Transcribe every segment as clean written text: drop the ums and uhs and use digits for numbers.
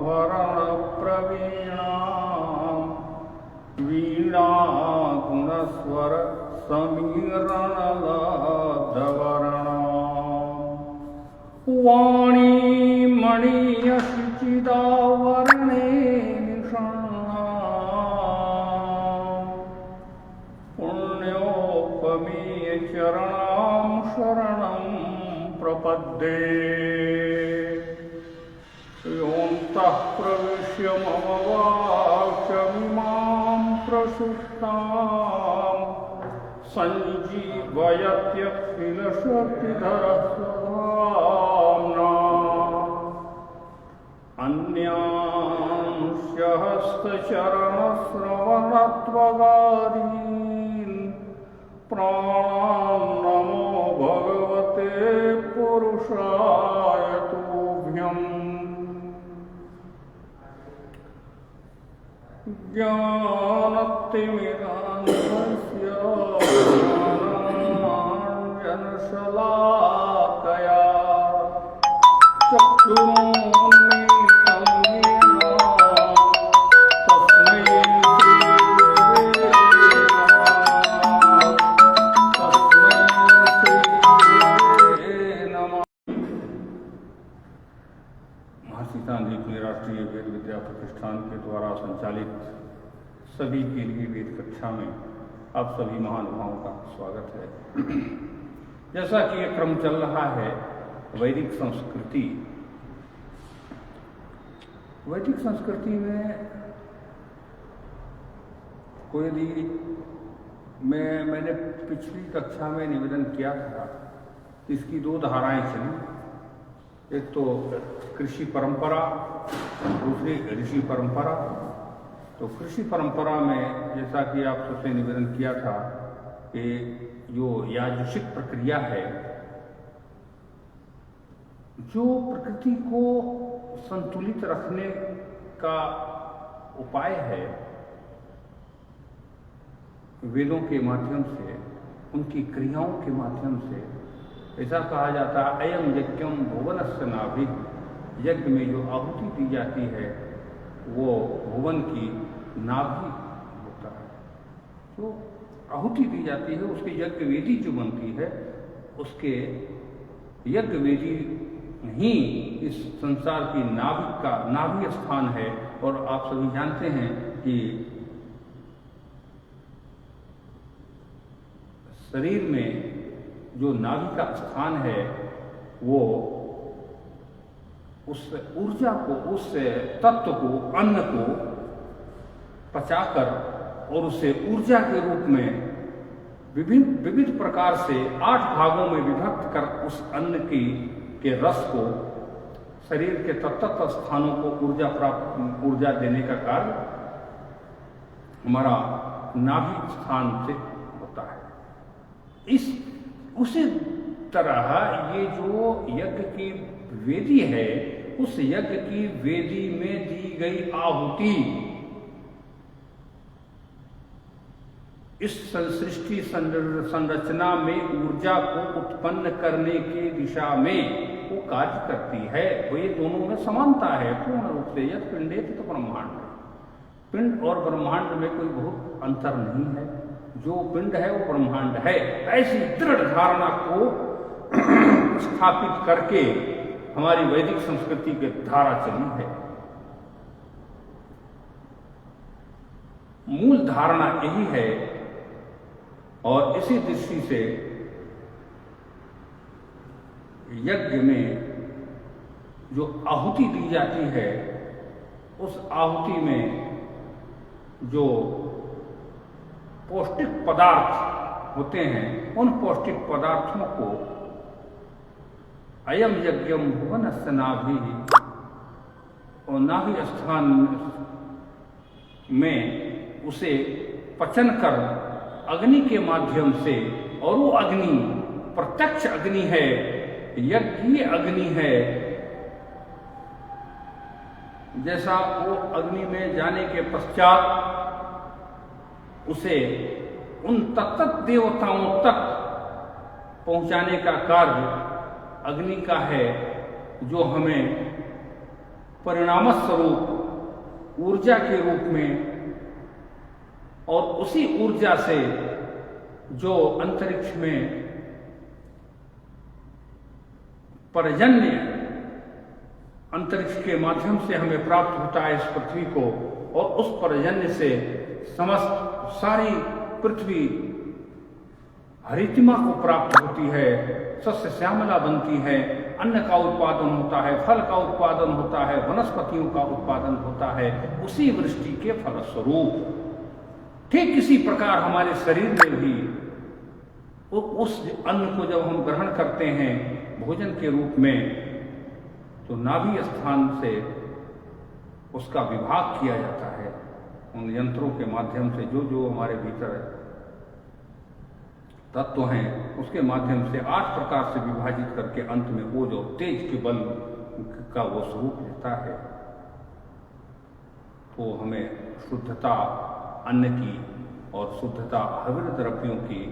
वरणप्रवीणाम् वीणा गुणस्वर समीरणलब्धवर्णाम् वाणी मणियशुचिदावरणे निषण्णाम् पुण्योपमेय चरणां शरणं प्रपद्ये योऽन्तः प्रविश्य मम वाक्यमिमां प्रसुप्तां सञ्जीवयत्यखिलशक्तिधरस्वधाम्ना अन्यांश्च हस्तचरणश्रवणत्वगादीन् प्राणान् नमो भगवते पुरुषाय तुभ्यम् ज्ञानतिमिरान्धस्य ज्ञानाञ्जनशलाकया चक्षुरुन्मीलितं येन तस्मै श्रीगुरवे नमः। महर्षि तांत्रिक राष्ट्रीय वेद विद्या प्रतिष्ठान के द्वारा संचालित सभी के लिए वेद कक्षा में आप सभी महानुभावों का स्वागत है। जैसा कि ये क्रम चल रहा है वैदिक संस्कृति, वैदिक संस्कृति में कोई यदि मैंने पिछली कक्षा में निवेदन किया था, इसकी दो धाराएं चली, एक तो कृषि परंपरा, दूसरी ऋषि परंपरा। तो कृषि परंपरा में जैसा कि आप सबसे निवेदन किया था कि जो याज्ञिक प्रक्रिया है, जो प्रकृति को संतुलित रखने का उपाय है, वेदों के माध्यम से, उनकी क्रियाओं के माध्यम से, ऐसा कहा जाता है अयम यज्ञम भुवनस्य नाभिः, यज्ञ में जो आहुति दी जाती है वो भुवन की नाभि होता है। तो आहुति दी जाती है, उसके यज्ञ वेदी जो बनती है, उसके यज्ञ वेदी ही इस संसार की नाभि स्थान है। और आप सभी जानते हैं कि शरीर में जो नाभि का स्थान है वो उस ऊर्जा को, उस तत्व को, अन्न को पचाकर और उसे ऊर्जा के रूप में विविध प्रकार से 8 भागों में विभक्त कर उस अन्न के रस को शरीर के तत्त स्थानों को ऊर्जा देने का कार्य हमारा नाभि स्थान से होता है। उसी तरह ये जो यज्ञ की वेदी है, उस यज्ञ की वेदी में दी गई आहुति इस सृष्टि संरचना में ऊर्जा को उत्पन्न करने की दिशा में वो कार्य करती है। वो ये दोनों में समानता है पूर्ण रूप से। यद पिंडे तो ब्रह्मांड, पिंड और ब्रह्मांड में कोई बहुत अंतर नहीं है। जो पिंड है वो ब्रह्मांड है। ऐसी दृढ़ धारणा को स्थापित करके हमारी वैदिक संस्कृति की धारा चली है। मूल धारणा यही है और इसी दृष्टि से यज्ञ में जो आहुति दी जाती है, उस आहुति में जो पौष्टिक पदार्थ होते हैं, उन पौष्टिक पदार्थों को अयम यज्ञम भुवनस्य नाभिः, और नाभि स्थान में उसे पचन कर अग्नि के माध्यम से, और वो अग्नि प्रत्यक्ष अग्नि है, यज्ञीय अग्नि है। जैसा वो अग्नि में जाने के पश्चात उसे उन तत्त देवताओं तक पहुंचाने का कार्य अग्नि का है, जो हमें परिणाम स्वरूप ऊर्जा के रूप में, और उसी ऊर्जा से जो अंतरिक्ष में पर्जन्य अंतरिक्ष के माध्यम से हमें प्राप्त होता है इस पृथ्वी को, और उस पर्जन्य से समस्त सारी पृथ्वी हरितिमा को प्राप्त होती है, सस्य श्यामला बनती है, अन्न का उत्पादन होता है, फल का उत्पादन होता है, वनस्पतियों का उत्पादन होता है, उसी वृष्टि के फलस्वरूप। ठीक इसी प्रकार हमारे शरीर में भी उस अन्न को जब हम ग्रहण करते हैं भोजन के रूप में, तो नाभि स्थान से उसका विभाग किया जाता है उन यंत्रों के माध्यम से। जो जो हमारे भीतर तत्व हैं उसके माध्यम से 8 प्रकार से विभाजित करके अंत में वो जो तेज के बल का वो स्वरूप लेता है। तो हमें शुद्धता अन्न की और शुद्धता हविर द्रव्यों की,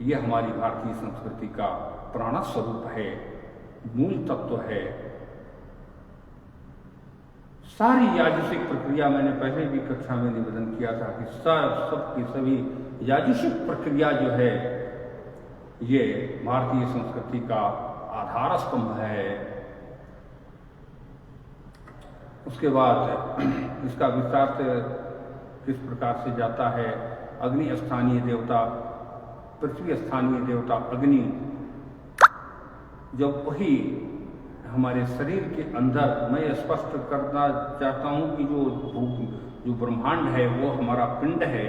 ये हमारी भारतीय संस्कृति का प्राण स्वरूप है, मूल तत्व है। सारी याजुषिक प्रक्रिया, मैंने पहले भी कक्षा में निवेदन किया था कि सब की सभी याजुषिक प्रक्रिया जो है ये भारतीय संस्कृति का आधार स्तंभ है। उसके बाद इसका विस्तार से किस प्रकार से जाता है। अग्नि स्थानीय देवता, पृथ्वी स्थानीय देवता अग्नि, जब वही हमारे शरीर के अंदर, मैं स्पष्ट करना चाहता हूं कि जो ब्रह्मांड है वो हमारा पिंड है,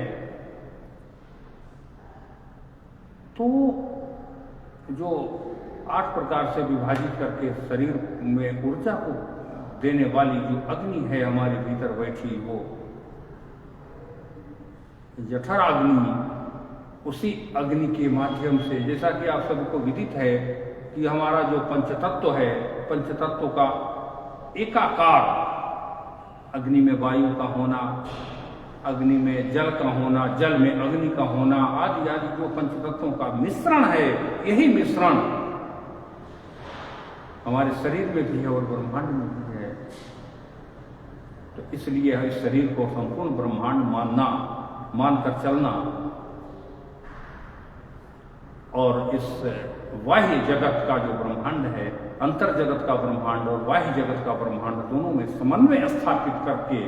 तो जो 8 प्रकार से विभाजित करके शरीर में ऊर्जा को देने वाली जो अग्नि है हमारे भीतर बैठी, वो जठराग्नि, उसी अग्नि के माध्यम से, जैसा कि आप सबको विदित है कि हमारा जो पंचतत्व है, पंचतत्व का एकाकार, अग्नि में वायु का होना, अग्नि में जल का होना, जल में अग्नि का होना, आदि आदि जो पंचतत्वों का मिश्रण है, यही मिश्रण हमारे शरीर में भी है और ब्रह्मांड में भी है। तो इसलिए इस शरीर को संपूर्ण ब्रह्मांड मानकर चलना, और इस बाह्य जगत का जो ब्रह्मांड है, अंतर जगत का ब्रह्मांड और बाह्य जगत का ब्रह्मांड, दोनों में समन्वय स्थापित करके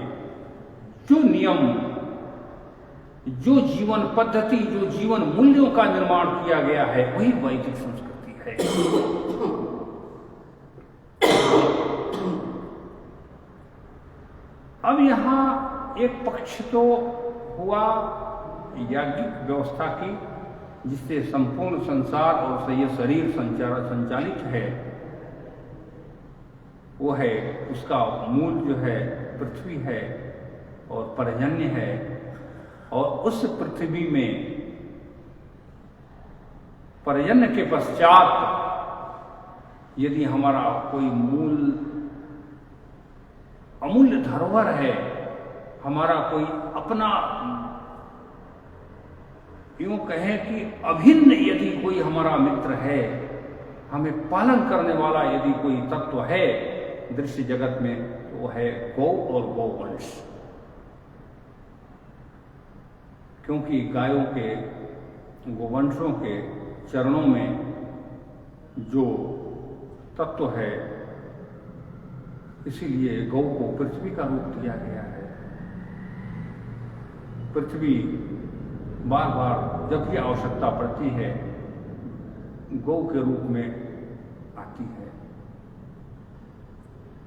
जो नियम, जो जीवन पद्धति, जो जीवन मूल्यों का निर्माण किया गया है, वही वैदिक संस्कृति है। अब यहाँ एक पक्ष तो हुआ याज्ञिक व्यवस्था की, जिससे संपूर्ण संसार और ये शरीर संचालित है, वो है, उसका मूल जो है पृथ्वी है और पर्जन्य है। और उस पृथ्वी में पर्जन्य के पश्चात यदि हमारा कोई मूल अमूल्य धरोहर है, हमारा कोई अपना, यूं कहें कि अभिन्न यदि कोई हमारा मित्र है, हमें पालन करने वाला यदि कोई तत्व है दृश्य जगत में, तो वो है गौ और गौवंश। क्योंकि गायों के, गोवंशों के चरणों में जो तत्व है, इसीलिए गौ को पृथ्वी का रूप दिया गया है। पृथ्वी बार बार जब भी आवश्यकता पड़ती है गौ के रूप में आती है।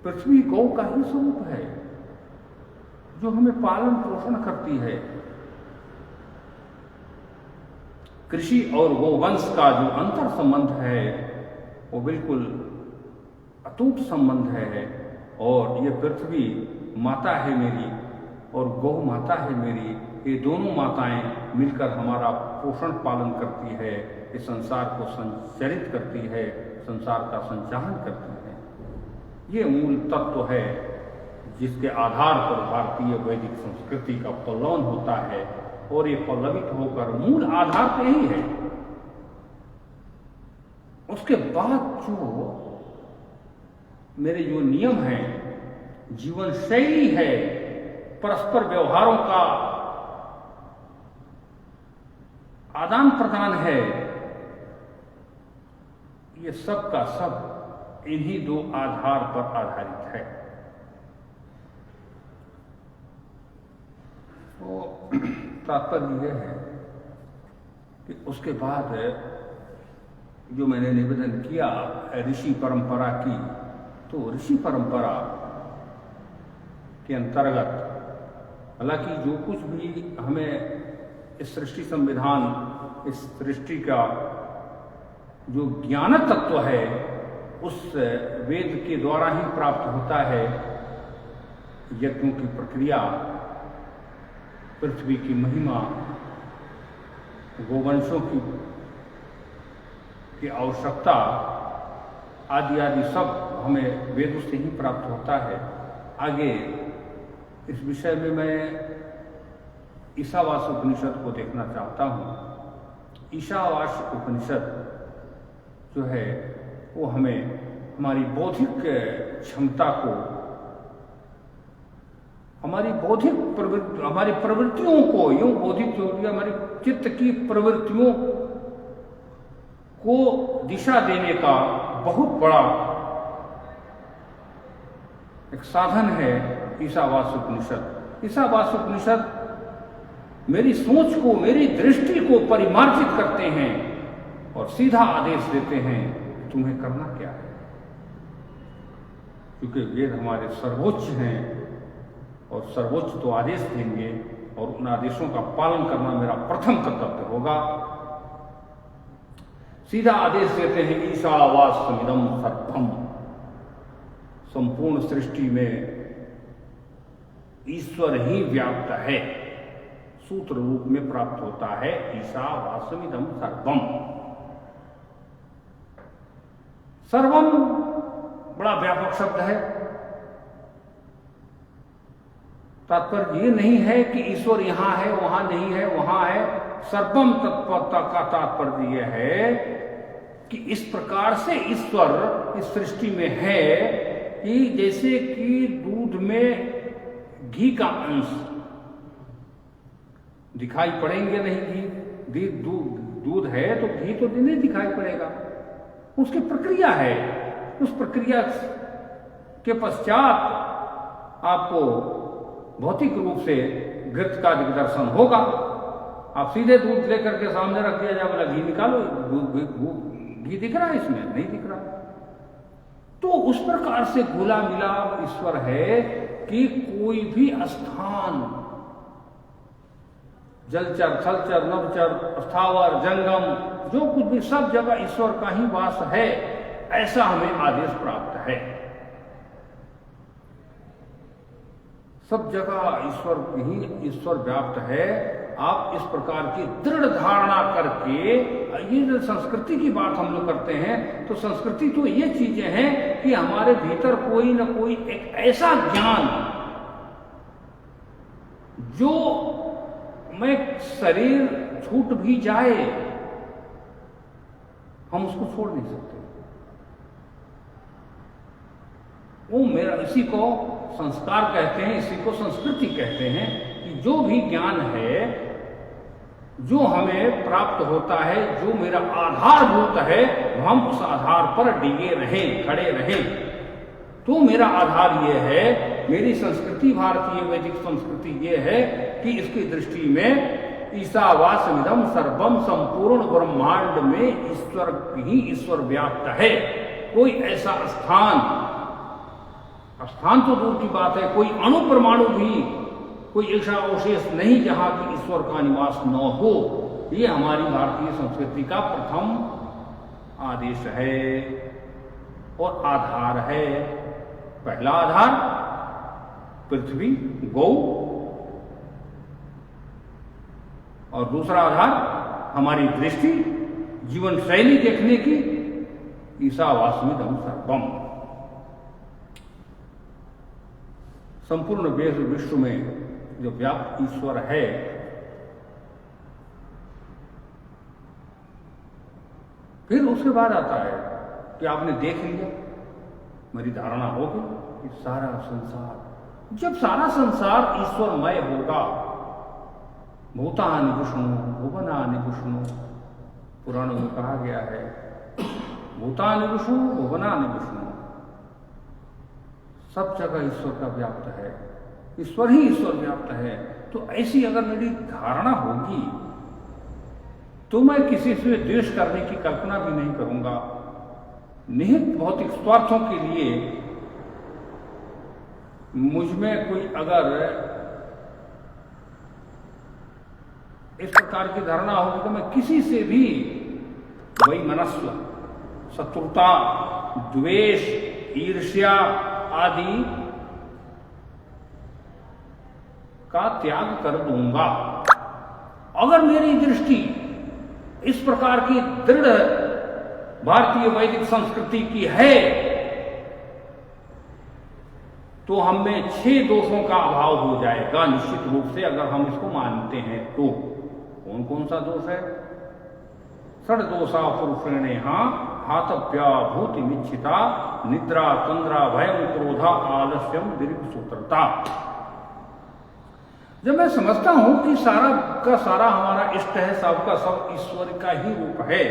पृथ्वी गौ का ही स्वरूप है, जो हमें पालन पोषण करती है। कृषि और गोवंश का जो अंतर संबंध है वो बिल्कुल अटूट संबंध है। और ये पृथ्वी माता है मेरी और गौ माता है मेरी, ये दोनों माताएं मिलकर हमारा पोषण पालन करती है, इस संसार को संचालित करती है, संसार का संचालन करती है। ये मूल तत्व है जिसके आधार पर भारतीय वैदिक संस्कृति का पल्लवन होता है, और ये पल्लवित होकर मूल आधार पे ही है। उसके बाद जो मेरे जो नियम हैं जीवन शैली है, परस्पर व्यवहारों का आदान प्रदान है, ये सब का सब इन्हीं दो आधार पर आधारित है। तो तात्पर्य यह है कि उसके बाद जो मैंने निवेदन किया ऋषि परंपरा की, तो ऋषि परंपरा के अंतर्गत हालांकि जो कुछ भी हमें इस सृष्टि संविधान, इस सृष्टि का जो ज्ञान तत्व है उस वेद के द्वारा ही प्राप्त होता है। यज्ञों की प्रक्रिया, पृथ्वी की महिमा, गोवंशों की आवश्यकता आदि आदि सब हमें वेदों से ही प्राप्त होता है। आगे इस विषय में मैं ईशावास्य उपनिषद को देखना चाहता हूँ। ईशावास्य उपनिषद जो है वो हमें हमारी बौद्धिक क्षमता को, हमारी बौद्धिक प्रवृत्ति, हमारी प्रवृत्तियों को, यूं बौद्धिक जो हमारी चित्त की प्रवृत्तियों को दिशा देने का बहुत बड़ा एक साधन है ईशावास्य उपनिषद। ईशावास्य उपनिषद मेरी सोच को, मेरी दृष्टि को परिमार्जित करते हैं और सीधा आदेश देते हैं कि तुम्हें करना क्या है। क्योंकि वेद हमारे सर्वोच्च हैं और सर्वोच्च तो आदेश देंगे और उन आदेशों का पालन करना मेरा प्रथम कर्तव्य होगा। सीधा आदेश देते हैं ईशावास्यमिदं सर्वम्, संपूर्ण सृष्टि में ईश्वर ही व्याप्त है, सूत्र रूप में प्राप्त होता है ईशावास्यमिदं सर्वम्। सर्वम बड़ा व्यापक शब्द है। तात्पर्य ये नहीं है कि ईश्वर यहां है, वहां नहीं है, वहां है। सर्वम तत्परता का तात्पर्य यह है कि इस प्रकार से ईश्वर इस सृष्टि में है कि जैसे कि दूध में घी का अंश दिखाई पड़ेंगे नहीं, दूध है तो घी तो नहीं दिखाई पड़ेगा, उसकी प्रक्रिया है। उस प्रक्रिया के पश्चात आपको भौतिक रूप से घृत का दिग्दर्शन होगा। आप सीधे दूध लेकर के सामने रख दिया जाए, बोला घी निकालो, घी दिख रहा है इसमें? नहीं दिख रहा। तो उस प्रकार से घुला मिला ईश्वर है कि कोई भी स्थान, जलचर, थलचर, नभचर, स्थावर, जंगम, जो कुछ भी सब जगह ईश्वर का ही वास है, ऐसा हमें आदेश प्राप्त है। सब जगह ईश्वर व्याप्त है। आप इस प्रकार की दृढ़ धारणा करके, ये जो संस्कृति की बात हम लोग करते हैं, तो संस्कृति तो ये चीजें हैं कि हमारे भीतर कोई ना कोई एक ऐसा ज्ञान जो में शरीर छूट भी जाए हम उसको छोड़ नहीं सकते। वो मेरा, इसी को संस्कार कहते हैं, इसी को संस्कृति कहते हैं कि जो भी ज्ञान है जो हमें प्राप्त होता है, जो मेरा आधारभूत है, हम उस आधार पर डिगे रहें, खड़े रहें। तो मेरा आधार ये है, मेरी संस्कृति, भारतीय वैदिक संस्कृति ये है कि इसकी दृष्टि में ईशावास्यमिदं सर्वम, संपूर्ण ब्रह्मांड में ईश्वर ही ईश्वर व्याप्त है। कोई ऐसा स्थान तो दूर की बात है, कोई अणु परमाणु भी, कोई ऐसा अवशेष नहीं जहां की ईश्वर का निवास न हो। ये हमारी भारतीय संस्कृति का प्रथम आदेश है और आधार है। पहला आधार पृथ्वी, गौ, और दूसरा आधार हमारी दृष्टि, जीवन शैली देखने की, ईशावास्यमिदं सर्वम्। संपूर्ण विश्व में जो व्याप्त ईश्वर है, फिर उसके बाद आता है कि आपने देख लिया, मेरी धारणा हो गई, कि सारा संसार, जब सारा संसार ईश्वरमय होगा, भूतानि विष्णु भुवनानि विष्णु, पुराणों में कहा गया है भूतानि विष्णु भुवनानि विष्णु, सब जगह ईश्वर का व्याप्त है, ईश्वर ही ईश्वर व्याप्त है। तो ऐसी अगर मेरी धारणा होगी तो मैं किसी से द्वेष करने की कल्पना भी नहीं करूंगा। निहित भौतिक स्वार्थों के लिए मुझमें कोई अगर इस प्रकार की धारणा होगी तो मैं किसी से भी वैमनस्य, शत्रुता, द्वेष, ईर्ष्या आदि का त्याग कर दूंगा। अगर मेरी दृष्टि इस प्रकार की दृढ़ भारतीय वैदिक संस्कृति की है तो हम में 6 दोषों का अभाव हो जाएगा निश्चित रूप से, अगर हम इसको मानते हैं तो। कौन कौन सा दोष है? षड दोषा पुरुषेणे हातव्या भूति मिच्छिता, निद्रा तंद्रा भयं क्रोधा आलस्यम दीर्घ सूत्रता। जब मैं समझता हूं कि सारा का सारा हमारा इष्ट है, सबका सब ईश्वर का ही रूप है,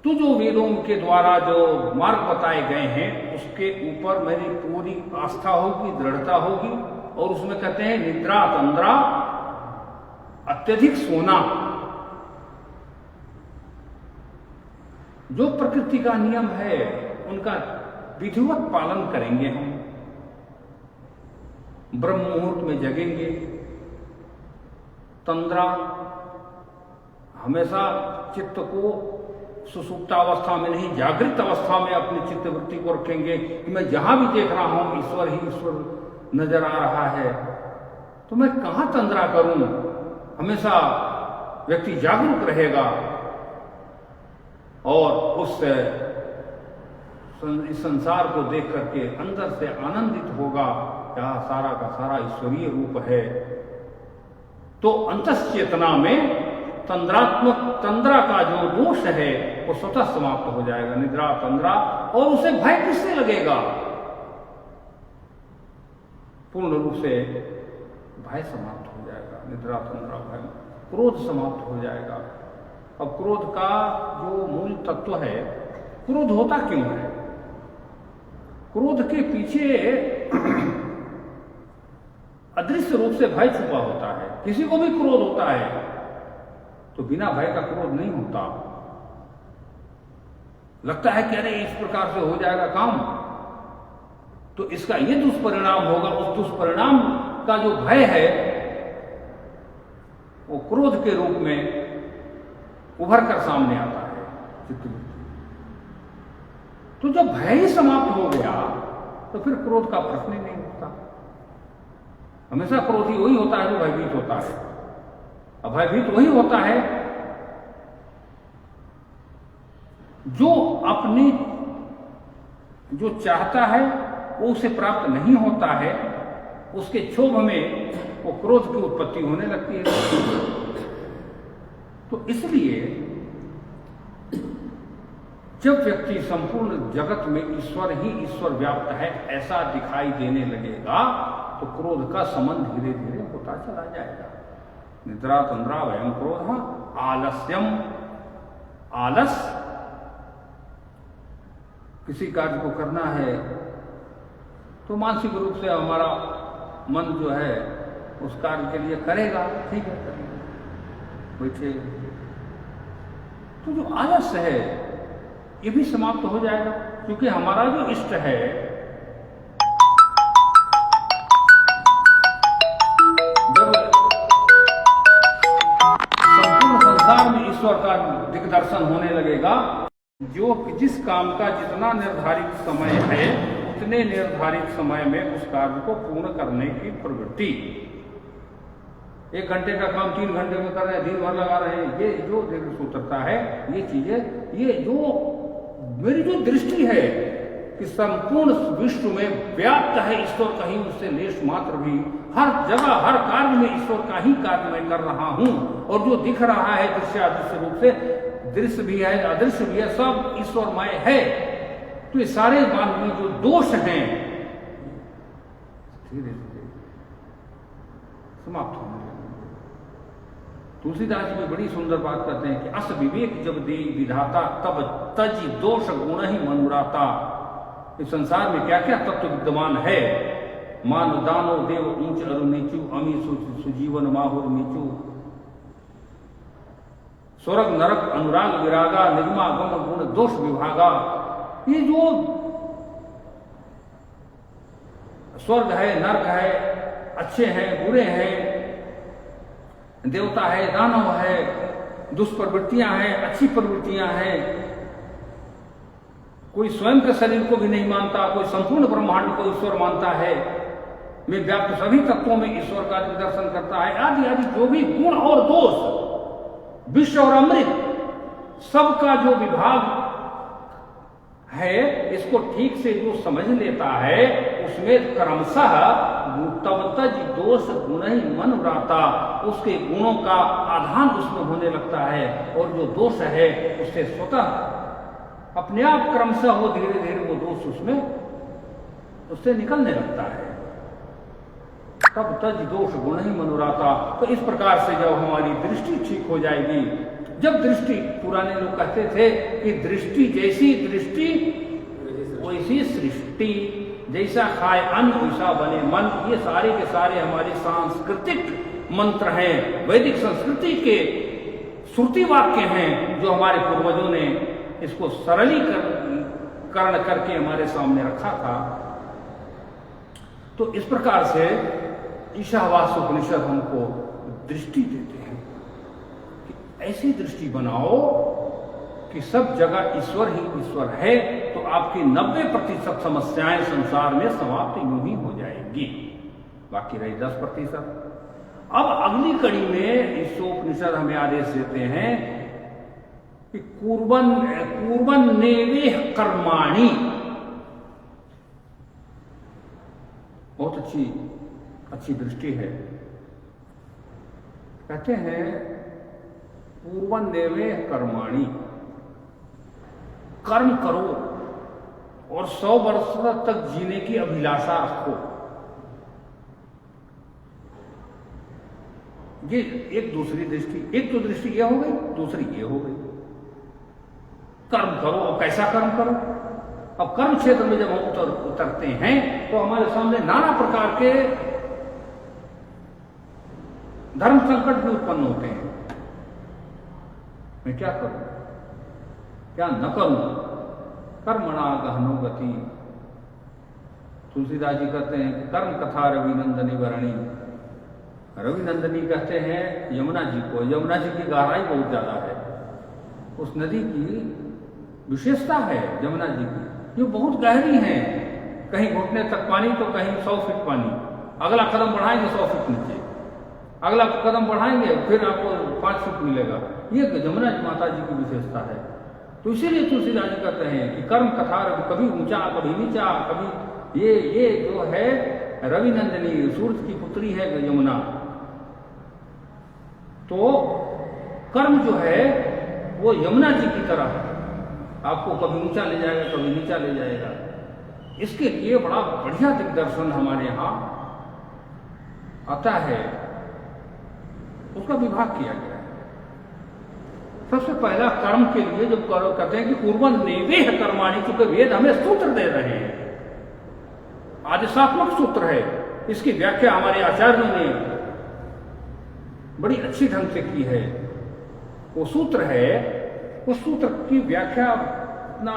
तो जो वेदों के द्वारा जो मार्ग बताए गए हैं उसके ऊपर मेरी पूरी आस्था होगी, दृढ़ता होगी। और उसमें कहते हैं निद्रा तंद्रा, अत्यधिक सोना, जो प्रकृति का नियम है उनका विधिवत पालन करेंगे हम, ब्रह्म मुहूर्त में जगेंगे। तंद्रा, हमेशा चित्त को सुसुप्तावस्था में नहीं, जागृत अवस्था में अपनी चित्तवृत्ति को रखेंगे कि मैं जहां भी देख रहा हूं ईश्वर ही ईश्वर नजर आ रहा है, तो मैं कहां तंद्रा करूं। हमेशा व्यक्ति जागरूक रहेगा और उस संसार को देख करके अंदर से आनंदित होगा, क्या सारा का सारा ईश्वरीय रूप है। तो अंतश्चेतना में तंद्रात्मक, तंद्रा का जो दोष है वो स्वतः समाप्त हो जाएगा, निद्रा तंद्रा। और उसे भय किससे लगेगा? पूर्ण रूप से भय समाप्त हो जाएगा, निद्रा तंद्रा भय, क्रोध समाप्त हो जाएगा। अब क्रोध का जो मूल तत्व है, क्रोध होता क्यों है? क्रोध के पीछे अदृश्य रूप से भय छुपा होता है। किसी को भी क्रोध होता है तो बिना भय का क्रोध नहीं होता। लगता है कि अरे इस प्रकार से हो जाएगा काम, तो इसका ये दुष्परिणाम होगा। उस दुष्परिणाम का जो भय है वो क्रोध के रूप में उभर कर सामने आता है चित्तवृत्ति। तो जब भय ही समाप्त हो गया तो फिर क्रोध का प्रश्न ही नहीं होता। हमेशा क्रोधी वही होता है जो भयभीत होता है, और भयभीत वही होता है जो अपने जो चाहता है वो उसे प्राप्त नहीं होता है, उसके क्षोभ में वो क्रोध की उत्पत्ति होने लगती है। तो इसलिए जब व्यक्ति संपूर्ण जगत में ईश्वर ही ईश्वर व्याप्त है ऐसा दिखाई देने लगेगा तो क्रोध का समन धीरे धीरे होता चला जाएगा। निद्रा तंद्रा भयं क्रोध आलस्यम, आलस, किसी कार्य को करना है तो मानसिक रूप से हमारा मन जो है उस कार्य के लिए करेगा, ठीक है करेगा, बैठे। तो जो आलस है ये भी समाप्त हो जाएगा, क्योंकि हमारा जो इष्ट है जब संपूर्ण संसार में ईश्वर का दिग्दर्शन होने लगेगा, जो जिस काम का जितना निर्धारित समय है उतने निर्धारित समय में उस कार्य को पूर्ण करने की प्रवृत्ति। 1 घंटे का काम 3 घंटे में कर रहे हैं, दिन भर लगा रहे हैं, ये जो दीर्घ सूत्रता है, ये चीजें, ये जो मेरी जो दृष्टि है कि संपूर्ण विश्व में व्याप्त है ईश्वर, कहीं उससे लेश मात्र भी, हर जगह हर कार्य में ईश्वर का ही कार्य मैं कर रहा हूं, और जो दिख रहा है दृश्य अदृश्य रूप से, दृश्य भी है अदृश्य भी है, सब ईश्वरमय है। तो तो ये सारे मानवीय जो दोष हैं धीरे धीरे समाप्त होने लगे। तुलसीदास जी में बड़ी सुंदर बात करते हैं कि अस विवेक जब दे विधाता तब तज दोष गुण ही मनुराता। इस संसार में क्या क्या तत्व विद्यमान है, मान दानो देव ऊंच अरु नीचू, अमी सुजीवन माहुर नीचू, स्वर्ग नरक अनुराग विरागा, निगमा गम गुण दोष विभागा। ये जो स्वर्ग है, नरक है, अच्छे हैं, बुरे हैं, देवता है, दानव है, दुष्प्रवृत्तियां हैं, अच्छी प्रवृत्तियां हैं, कोई स्वयं के शरीर को भी नहीं मानता, कोई संपूर्ण ब्रह्मांड को ईश्वर मानता है, में व्याप्त सभी तत्वों में ईश्वर का दर्शन करता है, आदि आदि जो भी गुण और दोष, विश्व और अमृत सबका जो विभाग है, इसको ठीक से जो समझ लेता है उसमें क्रमशः तब तज दोष गुण ही मनुराता, उसके गुणों का आधान उसमें होने लगता है और जो दोष है उससे स्वतः अपने आप क्रमशः हो धीरे धीरे वो दोष उसमें उससे निकलने लगता है। तब तज दोष गुण ही मनुराता। तो इस प्रकार से जब हमारी दृष्टि ठीक हो जाएगी, जब दृष्टि, पुराने लोग कहते थे कि दृष्टि जैसी दृष्टि वैसी सृष्टि, जैसा खाए अन्न वैसा बने मन, ये सारे के सारे हमारे सांस्कृतिक मंत्र हैं, वैदिक संस्कृति के श्रुति वाक्य हैं जो हमारे पूर्वजों ने इसको सरलीकरण करके हमारे सामने रखा था। तो इस प्रकार से ईशावास्य उपनिषद हमको दृष्टि देते हैं कि ऐसी दृष्टि बनाओ कि सब जगह ईश्वर ही ईश्वर है, तो आपकी 90% समस्याएं संसार में समाप्त यूं ही हो जाएगी, बाकी रही 10%। अब अगली कड़ी में ईशोपनिषद हमें आदेश देते हैं कि कुर्बन नेवेह कर्माणि। बहुत अच्छी दृष्टि है। कहते हैं पूर्वन देवे कर्माणि, कर्म करो और 100 वर्ष तक जीने की अभिलाषा रखो। ये एक दूसरी दृष्टि, एक तो दृष्टि यह हो गई, दूसरी ये हो गई। कर्म करो, और कैसा कर्म करो? अब कर्म क्षेत्र में जब हम उतरते हैं तो हमारे सामने नाना प्रकार के धर्म संकट भी उत्पन्न होते हैं। मैं क्या करूं, क्या न करूं? कर्मणा गहनो गति। तुलसीदास जी कहते हैं कि कर्म कथा रविनंदनी वरणी। रविनंदनी कहते हैं यमुना जी को। यमुना जी की गहराई बहुत ज्यादा है, उस नदी की विशेषता है यमुना जी की, जो बहुत गहरी है, कहीं घुटने तक पानी तो कहीं 100 फीट पानी। अगला कदम बढ़ाएंगे 100 फीट नीचे, अगला कदम बढ़ाएंगे फिर आपको 5 फीट मिलेगा। ये यमुना जी माता जी की विशेषता है। तो इसीलिए तुलसीदास जी कहते हैं कि कर्म कथा कभी ऊंचा कभी नीचा, कभी ये जो है रविनंदनी, सूरज की पुत्री है यमुना। तो कर्म जो है वो यमुना जी की तरह है, आपको कभी ऊंचा ले जाएगा कभी नीचा ले जाएगा। इसके लिए बड़ा बढ़िया दिग्दर्शन हमारे यहाँ आता है, उसका विभाग किया गया है। सबसे पहला कर्म के लिए जब कहते हैं कि पूर्वन नेवेह कर्माणि, क्योंकि वेद हमें सूत्र दे रहे हैं, आदेशात्मक सूत्र है, इसकी व्याख्या हमारे आचार्यों ने बड़ी अच्छी ढंग से की है। वो सूत्र है, उस सूत्र की व्याख्या इतना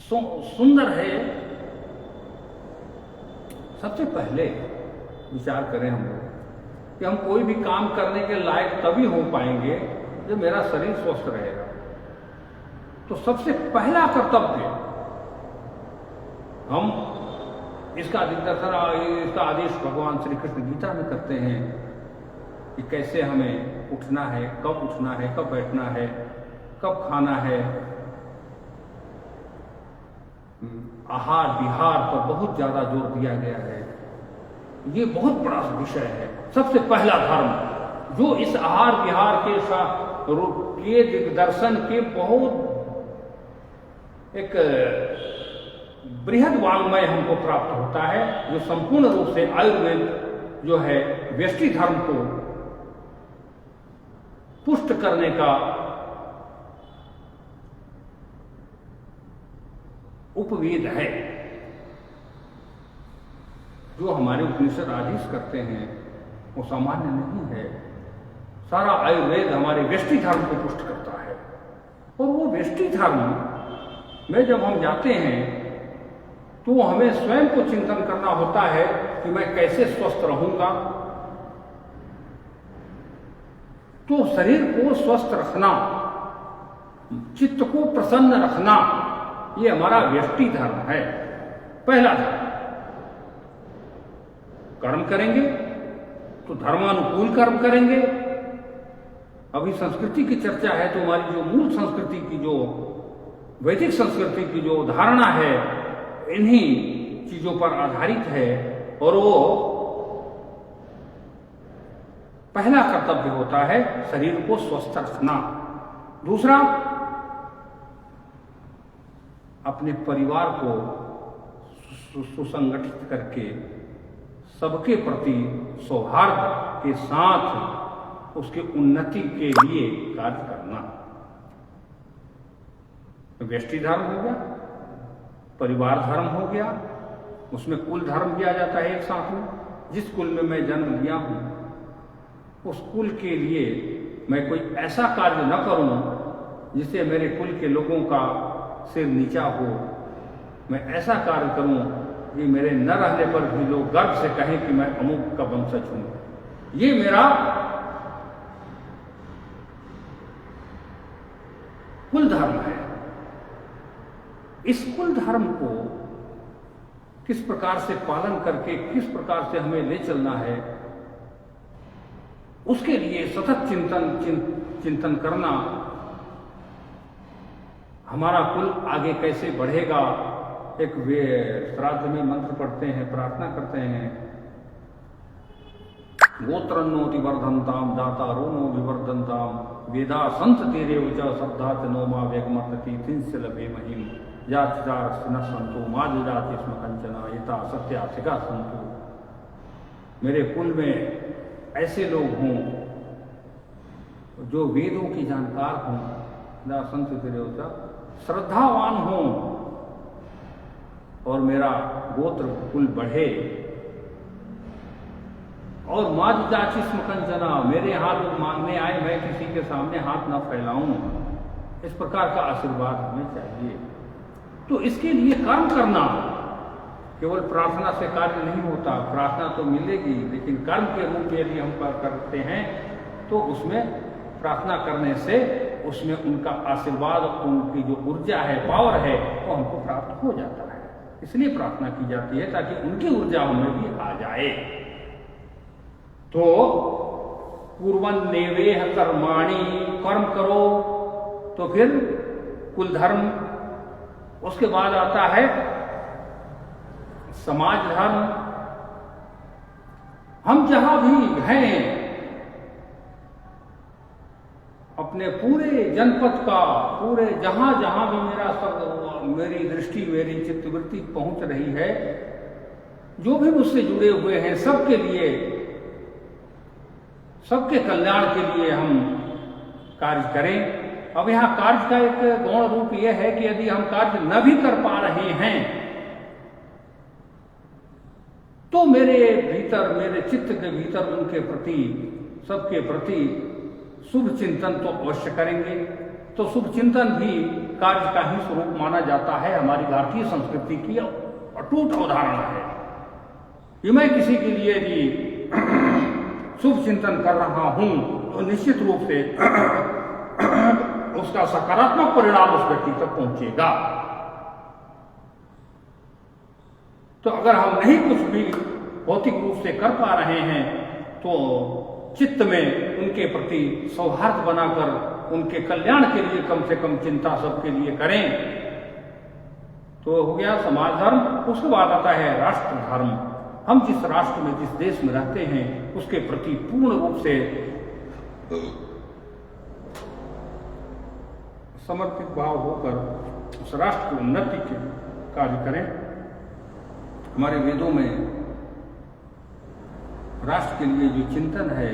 सुंदर है। सबसे पहले विचार करें हम लोग कि हम कोई भी काम करने के लायक तभी हो पाएंगे जब मेरा शरीर स्वस्थ रहेगा। तो सबसे पहला कर्तव्य हम इसका दिग्दर्शन, इसका आदेश भगवान श्री कृष्ण गीता में करते हैं कि कैसे हमें उठना है, कब उठना है, कब बैठना है, कब खाना है। आहार विहार पर बहुत ज्यादा जोर दिया गया है। ये बहुत बड़ा विषय है। सबसे पहला धर्म जो इस आहार विहार के दिग्दर्शन के बहुत एक बृहद वाङ्मय हमको प्राप्त होता है, जो संपूर्ण रूप से आयुर्वेद जो है व्यष्टि धर्म को पुष्ट करने का उपवेद है। जो हमारे उपनिषद आदेश करते हैं वो सामान्य नहीं है। सारा आयुर्वेद हमारे व्यष्टि धर्म को पुष्ट करता है, और वो व्यष्टि धर्म में जब हम जाते हैं तो हमें स्वयं को चिंतन करना होता है कि मैं कैसे स्वस्थ रहूंगा। तो शरीर को स्वस्थ रखना, चित्त को प्रसन्न रखना, ये हमारा व्यष्टि धर्म है। पहला धर्म, कर्म करेंगे तो धर्मानुकूल कर्म करेंगे। अभी संस्कृति की चर्चा है तो हमारी जो मूल संस्कृति की, जो वैदिक संस्कृति की जो धारणा है, इन्हीं चीजों पर आधारित है। और वो पहला कर्तव्य होता है शरीर को स्वस्थ रखना। दूसरा, अपने परिवार को सुसंगठित करके सबके प्रति सौहार्द के साथ उसके उन्नति के लिए कार्य करना। व्यष्टि धर्म हो गया, परिवार धर्म हो गया, उसमें कुल धर्म किया जाता है एक साथ में। जिस कुल में मैं जन्म लिया हूं उस कुल के लिए मैं कोई ऐसा कार्य न करूं जिससे मेरे कुल के लोगों का सिर नीचा हो। मैं ऐसा कार्य करूं कि मेरे न रहने पर भी लोग गर्व से कहें कि मैं अमुक का वंशज हूं। ये मेरा कुल धर्म है। इस कुल धर्म को किस प्रकार से पालन करके किस प्रकार से हमें ले चलना है, उसके लिए सतत चिंतन करना। हमारा कुल आगे कैसे बढ़ेगा। एक वे श्राद्ध में मंत्र पढ़ते हैं, प्रार्थना करते हैं, गोत्रन्नोति वर्धन्ताम दातारो नो विवर्धन्ताम वेदा संत तेरे उचा शब्दात नो मा वेगमर्तति तिंस्य लभे महिम जातिदार न संतो मादिदाति स्म कंचना यथा सत्यासिका संतो। मेरे कुल में ऐसे लोग हों जो वेदों की जानकार हों, ना संत तेरे उचा श्रद्धावान हों, और मेरा गोत्र कुल बढ़े। और माद जाची स्मकंचना, मेरे यहाँ लोग मांगने आए, मैं किसी के सामने हाथ न फैलाऊं। इस प्रकार का आशीर्वाद हमें चाहिए। तो इसके लिए कर्म करना, केवल प्रार्थना से कार्य नहीं होता। प्रार्थना तो मिलेगी, लेकिन कर्म के रूप में यदि हम करते हैं तो उसमें प्रार्थना करने से उसमें उनका आशीर्वाद, उनकी जो ऊर्जा है, पावर है, वो हमको प्राप्त हो जाता है। इसलिए प्रार्थना की जाती है ताकि उनकी ऊर्जा हमें भी आ जाए। तो पूर्वन नेवेह कर्माणि, कर्म करो तो फिर कुल धर्म। उसके बाद आता है समाज धर्म। हम जहां भी हैं, अपने पूरे जनपद का, पूरे जहां जहां भी मेरा सब, मेरी दृष्टि, मेरी चित्तवृत्ति पहुंच रही है, जो भी मुझसे जुड़े हुए हैं, सबके लिए, सबके कल्याण के लिए हम कार्य करें। अब यहाँ कार्य का एक गौण रूप यह है कि यदि हम कार्य न भी कर पा रहे हैं तो मेरे भीतर, मेरे चित्त के भीतर उनके प्रति, सबके प्रति शुभ चिंतन तो अवश्य करेंगे। तो शुभ चिंतन भी कार्य का ही स्वरूप माना जाता है। हमारी भारतीय संस्कृति की अटूट अवधारणा है कि मैं किसी के लिए भी शुभ चिंतन कर रहा हूं तो निश्चित रूप से उसका सकारात्मक परिणाम उस व्यक्ति तक पहुंचेगा। तो अगर हम नहीं कुछ भी भौतिक रूप से कर पा रहे हैं तो चित्त में उनके प्रति सौहार्द बनाकर उनके कल्याण के लिए कम से कम चिंता सबके लिए करें। तो हो गया समाज धर्म। उसके बाद आता है राष्ट्र धर्म। हम जिस राष्ट्र में, जिस देश में रहते हैं, उसके प्रति पूर्ण रूप से समर्पित भाव होकर उस राष्ट्र की उन्नति के कार्य करें। हमारे वेदों में राष्ट्र के लिए जो चिंतन है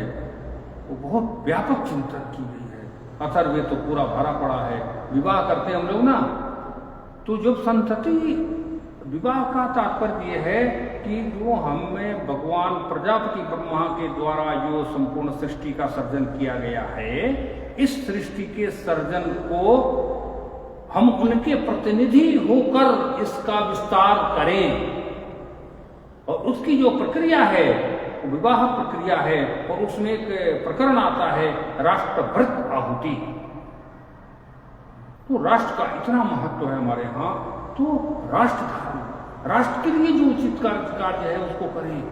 वो बहुत व्यापक चिंतन की गई है। अथर्ववेद तो पूरा भरा पड़ा है। विवाह करते हम लोग ना, तो जब संतति, विवाह का तात्पर्य यह है कि जो हमें भगवान प्रजापति ब्रह्मा के द्वारा जो संपूर्ण सृष्टि का सर्जन किया गया है, इस सृष्टि के सर्जन को हम उनके प्रतिनिधि होकर इसका विस्तार करें, और उसकी जो प्रक्रिया है विवाह प्रक्रिया है, और उसमें एक प्रकरण आता है राष्ट्रभृत आहुति। तो राष्ट्र का इतना महत्व है हमारे यहाँ, तो राष्ट्र धर्म, राष्ट्र के लिए जो उचित कार्य है उसको करें।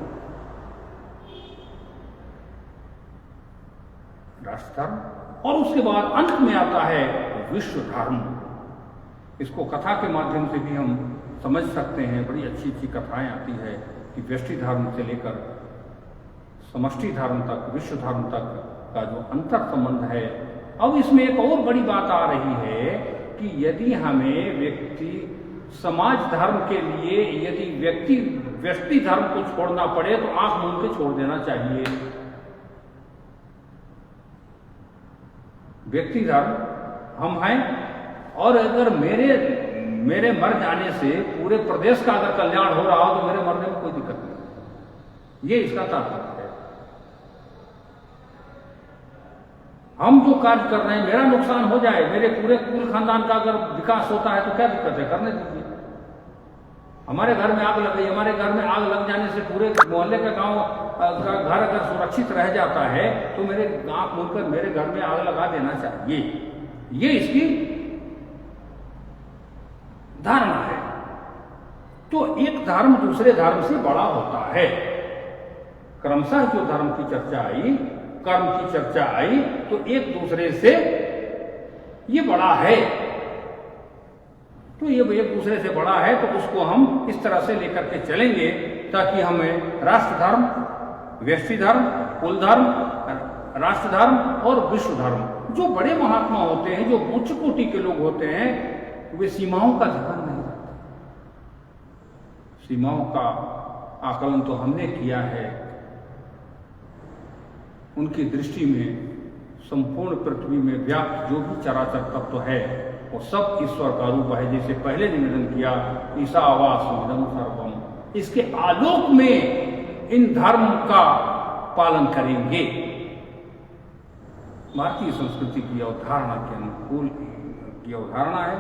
राष्ट्र धर्म, और उसके बाद अंत में आता है विश्व धर्म। इसको कथा के माध्यम से भी हम समझ सकते हैं। बड़ी अच्छी अच्छी कथाएं आती है कि व्यष्टि धर्म से लेकर समष्टि धर्म तक, विश्व धर्म तक का जो अंतर संबंध है। अब इसमें एक और बड़ी बात आ रही है कि यदि हमें व्यक्ति समाज धर्म के लिए यदि व्यष्टि धर्म को छोड़ना पड़े तो आंख मूंद के छोड़ देना चाहिए। व्यक्ति धर्म हम हैं, और अगर मेरे मर जाने से पूरे प्रदेश का अगर कल्याण हो रहा हो तो मेरे मरने में कोई दिक्कत नहीं। ये इसका तात्पर्य है। हम जो कार्य कर रहे हैं, मेरा नुकसान हो जाए, मेरे पूरे कुल खानदान का अगर विकास होता है तो क्या दिक्कत है, करने दीजिए। हमारे घर में आग लग गई, हमारे घर में आग लग जाने से पूरे मोहल्ले का गांव का घर अगर सुरक्षित रह जाता है तो मेरे आंख मूंदकर मेरे घर में आग लगा देना चाहिए। ये इसकी धारणा है। तो एक धर्म दूसरे धर्म से बड़ा होता है। क्रमशः जो धर्म की चर्चा आई, कर्म की चर्चा आई, तो एक दूसरे से ये बड़ा है। तो ये एक दूसरे से बड़ा है, तो उसको हम इस तरह से लेकर के चलेंगे ताकि हमें राष्ट्र धर्म, व्यष्टि धर्म, कुल धर्म, राष्ट्र धर्म और विश्व धर्म, जो बड़े महात्मा होते हैं, जो उच्च कोटि के लोग होते हैं, वे सीमाओं का ध्यान नहीं रखते। सीमाओं का आकलन तो हमने किया है। उनकी दृष्टि में संपूर्ण पृथ्वी में व्याप्त जो भी चराचर तत्व है वो सब ईश्वर का रूप है। जैसे पहले निवेदन किया, ईशावास्यमिदं सर्वम, इसके आलोक में इन धर्म का पालन करेंगे। भारतीय संस्कृति की अवधारणा के अनुकूल की अवधारणा है।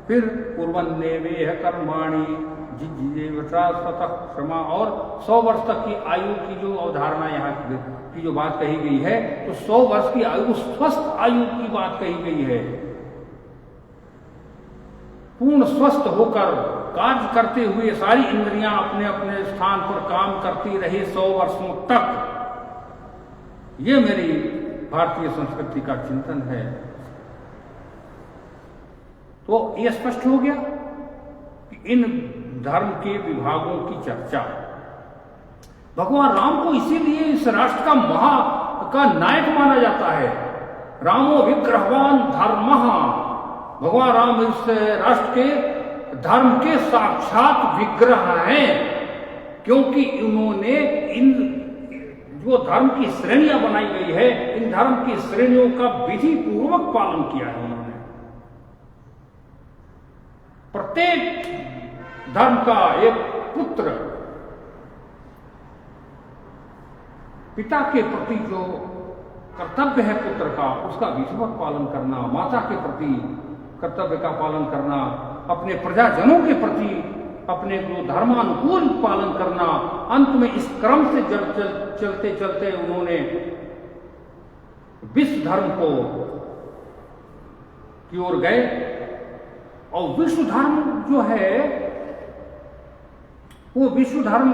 फिर पूर्वन्नेवेह कर्माणि जिज्ञेवता सतः क्षमा, और 100 वर्ष तक की आयु की जो अवधारणा यहाँ की जो बात कही गई है, तो 100 वर्ष की आयु स्वस्थ आयु की बात कही गई है। पूर्ण स्वस्थ होकर कार्य करते हुए सारी इंद्रियां अपने अपने स्थान पर काम करती रही 100 वर्षों तक। ये मेरी भारतीय संस्कृति का चिंतन है। तो ये स्पष्ट हो गया कि इन धर्म के विभागों की चर्चा, भगवान राम को इसीलिए इस राष्ट्र का नायक माना जाता है। रामो विग्रहवान धर्मः, भगवान राम इस राष्ट्र के धर्म के साक्षात विग्रह हैं, क्योंकि उन्होंने इन जो धर्म की श्रेणियां बनाई गई है, इन धर्म की श्रेणियों का विधि पूर्वक पालन किया है। उन्होंने प्रत्येक धर्म का एक पुत्र पिता के प्रति जो कर्तव्य है पुत्र का, उसका विधिवत पालन करना, माता के प्रति कर्तव्य का पालन करना, अपने प्रजाजनों के प्रति अपने जो धर्मानुकूल पालन करना, अंत में इस क्रम से चलते चलते उन्होंने विश्व धर्म को की ओर गए। और विश्व धर्म जो है वो विश्व धर्म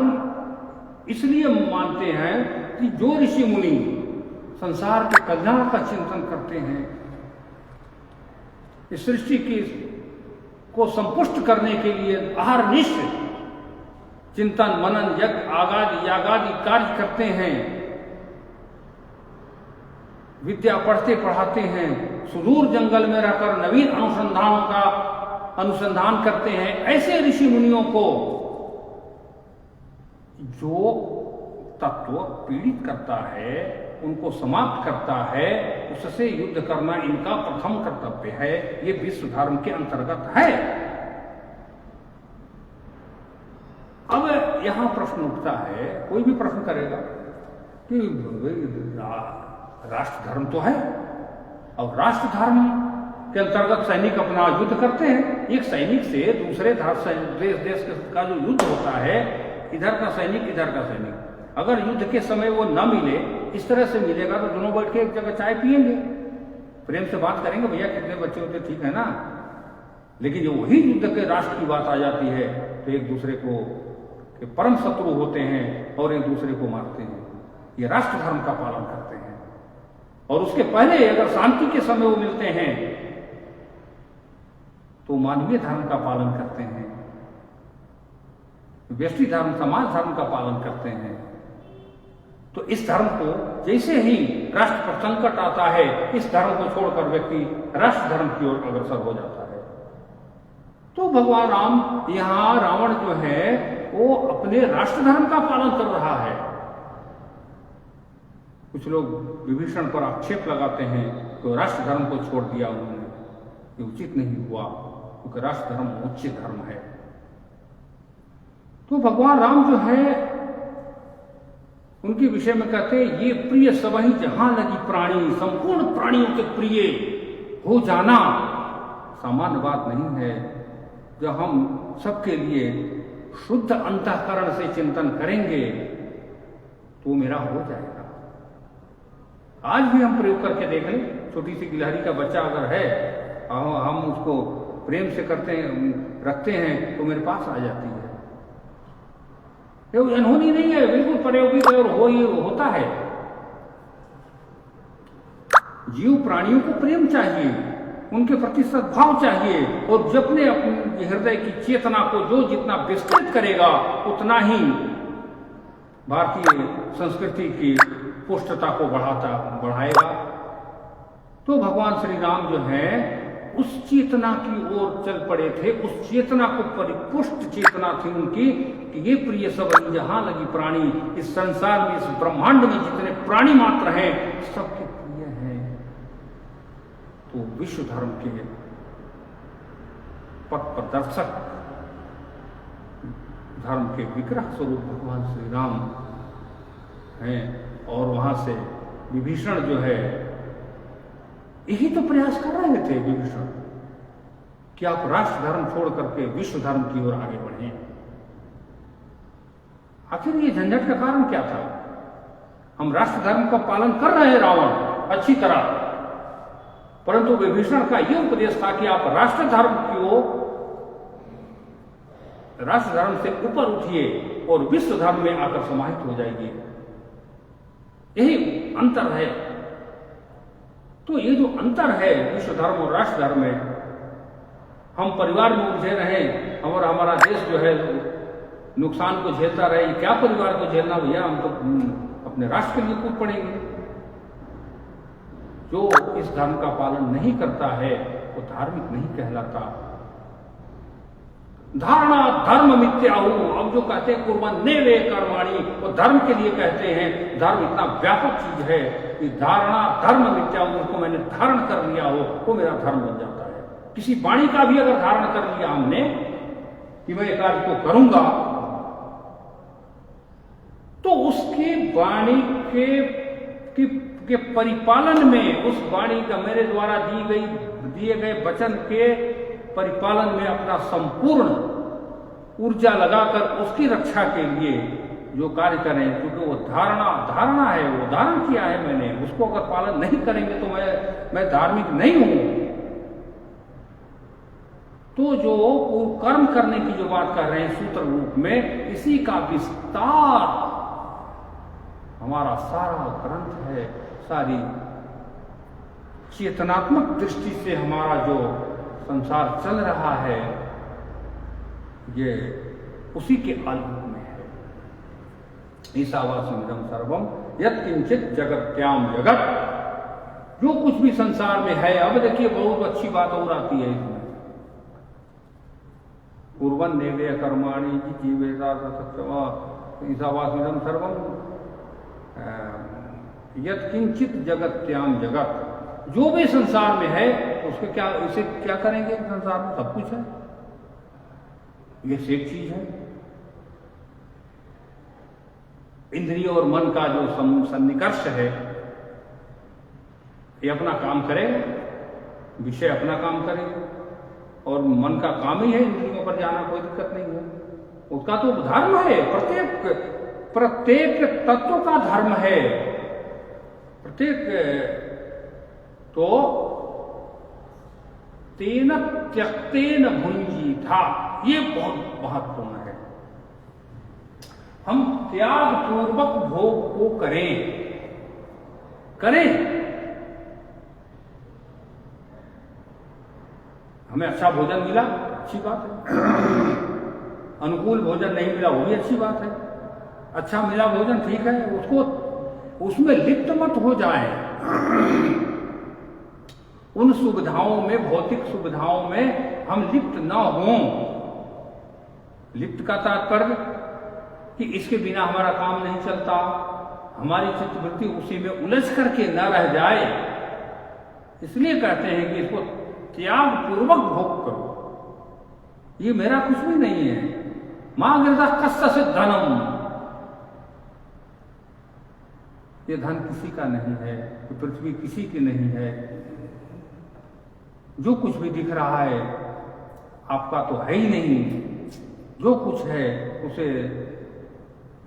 इसलिए मानते हैं कि जो ऋषि मुनि संसार के कल्याण का चिंतन करते हैं, इस सृष्टि की को संपुष्ट करने के लिए अहर्निश चिंतन मनन यज्ञ आगादि यागादि कार्य करते हैं, विद्या पढ़ते पढ़ाते हैं, सुदूर जंगल में रहकर नवीन अनुसंधानों का अनुसंधान करते हैं, ऐसे ऋषि मुनियों को जो तत्व पीड़ित करता है, उनको समाप्त करता है, उससे युद्ध करना इनका प्रथम कर्तव्य है। ये विश्व धर्म के अंतर्गत है। अब यहां प्रश्न उठता है, कोई भी प्रश्न करेगा कि राष्ट्र धर्म तो है, अब राष्ट्र धर्म के अंतर्गत सैनिक अपना युद्ध करते हैं। एक सैनिक से दूसरे देश का जो युद्ध होता है, इधर का सैनिक इधर का सैनिक, अगर युद्ध के समय वो न मिले, इस तरह से मिलेगा तो दोनों बैठ के एक जगह चाय पियेंगे, प्रेम से बात करेंगे, भैया कितने बच्चे होते, ठीक है ना। लेकिन जो वही युद्ध के राष्ट्र की बात आ जाती है तो एक दूसरे को के परम शत्रु होते हैं और एक दूसरे को मारते हैं। ये राष्ट्र धर्म का पालन करते हैं। और उसके पहले अगर शांति के समय वो मिलते हैं तो मानवीय धर्म का पालन करते हैं, व्यष्टि धर्म, समाज धर्म का पालन करते हैं। तो इस धर्म को जैसे ही राष्ट्र पर संकट आता है, इस धर्म को छोड़कर व्यक्ति राष्ट्र धर्म की ओर अग्रसर हो जाता है। तो भगवान राम यहां रावण जो है वो अपने राष्ट्र धर्म का पालन कर रहा है। कुछ लोग विभीषण पर आक्षेप लगाते हैं तो राष्ट्र धर्म को छोड़ दिया उन्होंने, ये उचित नहीं हुआ, क्योंकि राष्ट्र धर्म उच्च धर्म है। तो भगवान राम जो है उनके विषय में कहते हैं, ये प्रिय सबहि जहां लगी प्राणी, संपूर्ण प्राणियों के प्रिय हो जाना सामान्य बात नहीं है। जब हम सबके लिए शुद्ध अंतःकरण से चिंतन करेंगे तो मेरा हो जाएगा। आज भी हम प्रयोग करके देख लें, छोटी सी गिलहरी का बच्चा अगर है, हम उसको प्रेम से करते हैं, रखते हैं तो मेरे पास आ जाती है। ये अनहोनी नहीं है, बिल्कुल प्रायोगिक है और होता है। जीव प्राणियों को प्रेम चाहिए, उनके प्रति सद्भाव चाहिए, और जब अपने हृदय की चेतना को जो जितना विस्तृत करेगा उतना ही भारतीय संस्कृति की पुष्टता को बढ़ाएगा। तो भगवान श्री राम जो है उस चेतना की ओर चल पड़े थे। उस चेतना को परिपुष्ट चेतना थी उनकी कि ये प्रिय सब जहां लगी प्राणी, इस संसार में, इस ब्रह्मांड में जितने प्राणी मात्र हैं सबके प्रिय हैं। तो विश्व धर्म के पथ प्रदर्शक, धर्म के विग्रह स्वरूप भगवान श्री राम हैं। और वहां से विभीषण जो है यही तो प्रयास कर रहे थे विभीषण कि आप राष्ट्र धर्म छोड़ करके विश्व धर्म की ओर आगे बढ़ें। आखिर ये झंझट का कारण क्या था? हम राष्ट्र धर्म का पालन कर रहे हैं रावण अच्छी तरह, परंतु विभीषण का यह उपदेश था कि आप राष्ट्र धर्म की ओर, राष्ट्र धर्म से ऊपर उठिए और विश्व धर्म में आकर समाहित हो जाइए। यही अंतर है। तो ये जो अंतर है विश्व धर्म और राष्ट्र धर्म में, हम परिवार में उलझे रहे और हमारा देश जो है नुकसान को झेलता रहे, क्या परिवार को झेलना भैया, हम तो अपने राष्ट्र के लिए कूद पड़ेंगे। जो इस धर्म का पालन नहीं करता है वो धार्मिक नहीं कहलाता। धारणा धर्म मिथ्याहु, अब जो कहते हैं कुर्वन्नेवे कर्माणि, वो धर्म के लिए कहते हैं। धर्म इतना व्यापक चीज है कि धारणा धर्म मिथ्याहु, उसको मैंने धारण कर लिया हो तो मेरा धर्म बन जाता है। किसी वाणी का भी अगर धारण कर लिया हमने कि मैं एक कार्य को करूंगा, तो उसके वाणी के परिपालन में, उस वाणी का मेरे द्वारा दिए गए वचन के परिपालन में अपना संपूर्ण ऊर्जा लगाकर उसकी रक्षा के लिए जो कार्य करें, क्योंकि वो धारणा है, वो धारण किया है मैंने, उसको अगर पालन नहीं करेंगे तो मैं धार्मिक नहीं हूं। तो जो कर्म करने की जो बात कर रहे हैं सूत्र रूप में, इसी का विस्तार हमारा सारा ग्रंथ है। सारी चेतनात्मक दृष्टि से हमारा जो संसार चल रहा है ये उसी के आलोक में है। ईशावास्यमिदं सर्वम यत्किंचित जगत्याम जगत, जो कुछ भी संसार में है। अब देखिए बहुत अच्छी बात और आती है इसमें, कुर्वन् नैवेह कर्माणि जीवेशा सत्यमा ईशावास्मिदं सर्वं यत्किंचित जगत्याम जगत, जो भी संसार में है उसके क्या, इसे क्या करेंगे? संसार में सब कुछ है, ये एक चीज है। इंद्रिय और मन का जो सन्निकर्ष है, ये अपना काम करे, विषय अपना काम करे, और मन का काम ही है इंद्रियों पर जाना, कोई दिक्कत नहीं है। उसका तो धर्म है, प्रत्येक तत्व का धर्म है, प्रत्येक। तो तेन त्यक्तेन भुंजी था, ये बहुत महत्वपूर्ण है। हम त्याग पूर्वक भोग को करें। हमें अच्छा भोजन मिला, अच्छी बात है। अनुकूल भोजन नहीं मिला, वो भी अच्छी बात है। अच्छा मिला भोजन, ठीक है, उसमें लिप्त मत हो जाए। उन सुविधाओं में, भौतिक सुविधाओं में हम लिप्त न हों। लिप्त का तात्पर्य कि इसके बिना हमारा काम नहीं चलता, हमारी चित्तवृत्ति उसी में उलझ करके न रह जाए। इसलिए कहते हैं कि इसको त्याग पूर्वक भोग करो। ये मेरा कुछ भी नहीं है। मां गिरदा कस्य धनम, ये धन किसी का नहीं है, ये पृथ्वी किसी की नहीं है। जो कुछ भी दिख रहा है आपका तो है ही नहीं। जो कुछ है उसे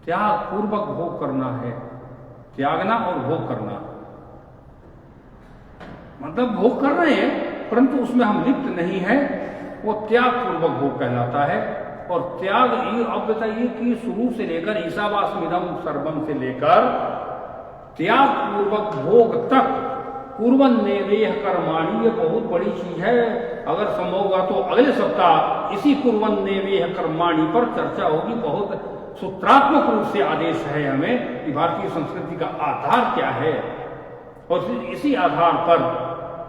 त्याग पूर्वक भोग करना है। त्यागना और भोग करना मतलब भोग कर रहे हैं परंतु उसमें हम लिप्त नहीं है, वो त्याग पूर्वक भोग कहलाता है। और त्याग ये, अब बताइए कि शुरू से लेकर ईशावास्मिदं सर्वम से लेकर त्याग पूर्वक भोग तक, कुर्वन् नैवेह कर्माणि, ये बहुत बड़ी चीज है। अगर संभव हुआ तो अगले सप्ताह इसी कुर्वन् नैवेह कर्माणि पर चर्चा होगी। बहुत सूत्रात्मक रूप से आदेश है हमें कि भारतीय संस्कृति का आधार क्या है, और इसी आधार पर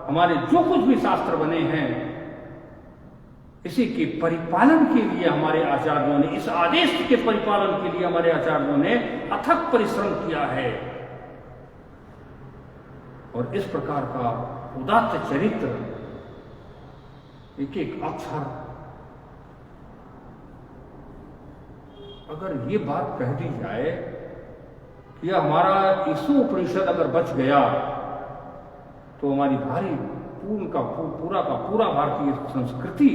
हमारे जो कुछ भी शास्त्र बने हैं, इसी के परिपालन के लिए हमारे आचार्यों ने, इस आदेश के परिपालन के लिए हमारे आचार्यों ने अथक परिश्रम किया है। और इस प्रकार का उदात्त चरित्र, एक एक अक्षर, अगर ये बात कह दी जाए कि हमारा ईशु उपनिषद अगर बच गया तो हमारी भारी पूरा का पूरा भारतीय संस्कृति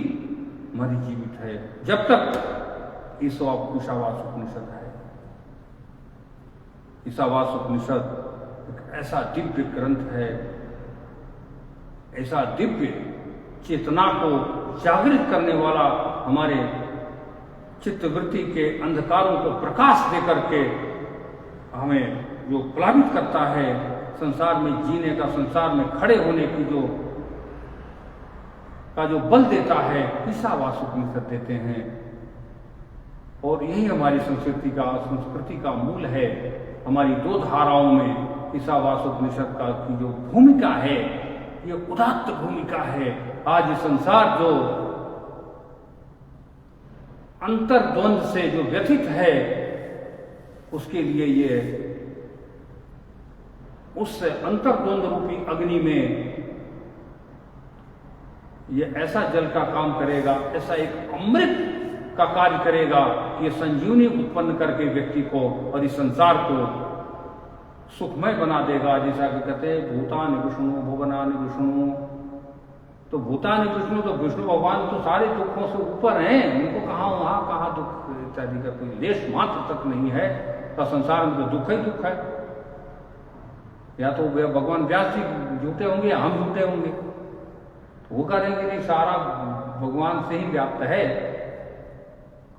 हमारी जीवित है, जब तक ईशावास उपनिषद है। ईशावास उपनिषद एक ऐसा दिव्य ग्रंथ है, ऐसा दिव्य चेतना को जागृत करने वाला, हमारे चित्तवृत्ति के अंधकारों को प्रकाश दे करके हमें जो प्लावित करता है, संसार में जीने का, संसार में खड़े होने की जो बल देता है, ईशावास उपनिषद देते हैं। और यही हमारी संस्कृति का मूल है। हमारी दो धाराओं में ईशावास उपनिषद का की जो भूमिका है, ये उदात्त भूमिका है। आज संसार जो अंतर्द्वंद से जो व्यथित है, उसके लिए ये उस अंतर्द्वंद रूपी अग्नि में ये ऐसा जल का काम करेगा, ऐसा एक अमृत का कार्य करेगा कि ये संजीवनी उत्पन्न करके व्यक्ति को और इस संसार को सुखमय बना देगा। जैसा कि कहते हैं भूतानि विष्णु भुवनानि विष्णु, तो भूतानि विष्णु, तो विष्णु भगवान तो सारे दुखों से ऊपर हैं, उनको कहाँ दुख इत्यादि का कोई लेश मात्र तक नहीं है। तो संसार में तो दुख ही दुख है। या तो भगवान व्यास जी झूठे होंगे या हम झूठे होंगे, वो करेंगे नहीं, सारा भगवान से ही व्याप्त है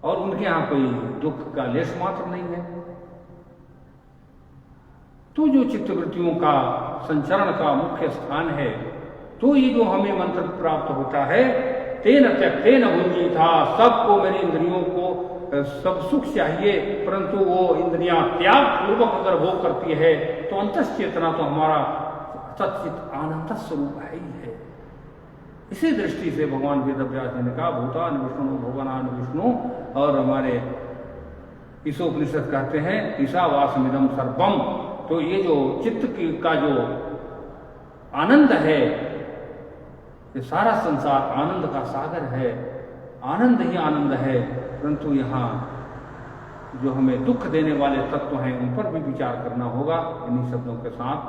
और उनके यहाँ कोई दुख का लेश मात्र नहीं है। तो जो चित्तवृत्तियों का संचरण का मुख्य स्थान है, तो ये जो हमें मंत्र प्राप्त होता है, तेन त्यक्तेन भुंजी था, सबको मेरी इंद्रियों को सब सुख चाहिए, परंतु वो इंद्रियां त्याग पूर्वक अगर भोग करती है तो अंतश्चेतना तो हमारा सच्चित आनंद स्वरूप है ही है। इसी दृष्टि से भगवान वेदव्यास जी ने कहा भूतान विष्णु भुवनान विष्णु, और हमारे ईशोपनिषद कहते हैं ईशावासमिदं सर्वम। तो ये जो चित्त का जो आनंद है, ये सारा संसार आनंद का सागर है, आनंद ही आनंद है। परंतु यहाँ जो हमें दुख देने वाले तत्व हैं उन पर भी विचार करना होगा। इन्हीं शब्दों के साथ